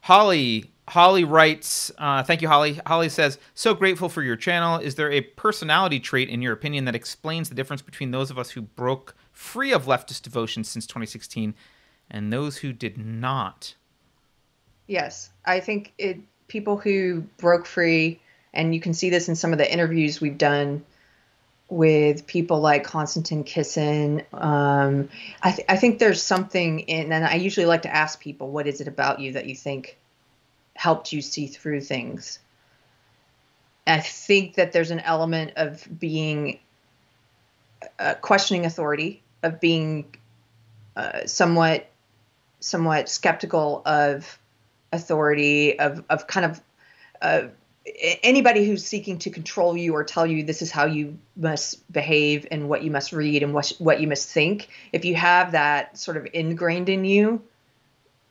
Holly writes, thank you, Holly. Holly says, so grateful for your channel. Is there a personality trait, in your opinion, that explains the difference between those of us who broke free of leftist devotion since 2016 and those who did not? Yes, I think people who broke free, and you can see this in some of the interviews we've done with people like Konstantin Kisin. I think there's something in, and I usually like to ask people, what is it about you that you think helped you see through things? I think that there's an element of being questioning authority, of being somewhat skeptical of authority, of kind of anybody who's seeking to control you or tell you this is how you must behave and what you must read and what you must think. If you have that sort of ingrained in you,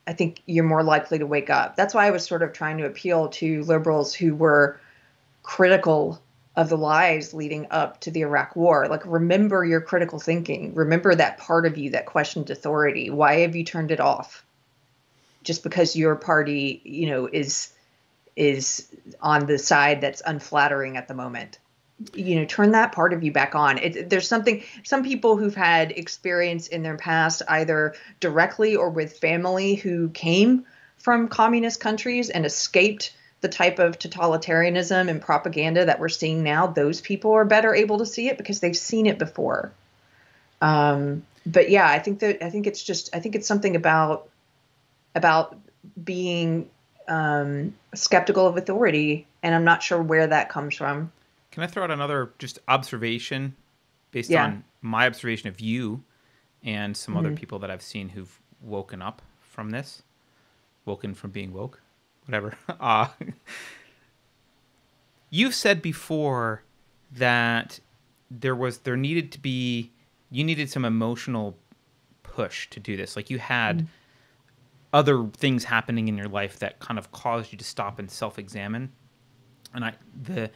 I think you're more likely to wake up. That's why I was sort of trying to appeal to liberals who were critical of the lies leading up to the Iraq War. Like, remember your critical thinking. Remember that part of you that questioned authority. Why have you turned it off? Just because your party, is on the side that's unflattering at the moment. Turn that part of you back on. There's some people who've had experience in their past, either directly or with family who came from communist countries and escaped the type of totalitarianism and propaganda that we're seeing now. Those people are better able to see it because they've seen it before. But yeah, I think it's something about being skeptical of authority, and I'm not sure where that comes from. Can I throw out another just observation based on my observation of you and some other people that I've seen who've woken up from this, woken from being woke, whatever. You've said before that you needed some emotional push to do this. Like, you had other things happening in your life that kind of caused you to stop and self-examine. And the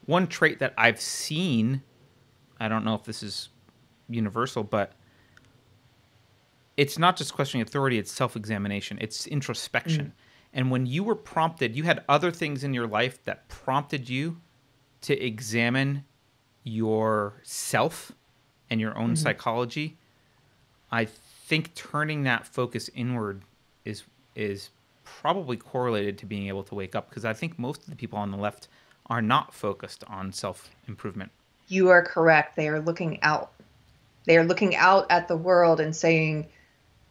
one trait that I've seen, I don't know if this is universal, but it's not just questioning authority, it's self-examination, it's introspection. And when you were prompted, you had other things in your life that prompted you to examine yourself and your own psychology. I think turning that focus inward is probably correlated to being able to wake up, because I think most of the people on the left are not focused on self-improvement. You are correct. They are looking out. They are looking out at the world and saying,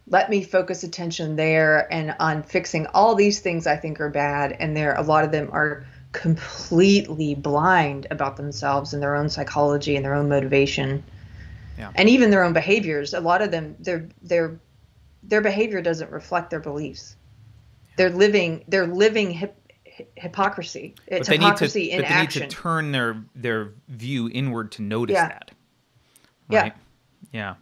let me focus attention there and on fixing all these things I think are bad. And a lot of them are completely blind about themselves and their own psychology and their own motivation. Yeah. And even their own behaviors. A lot of them, their behavior doesn't reflect their beliefs. They're living hypocrisy. It's hypocrisy in action. They need to turn their view inward to notice that. Right? Yeah.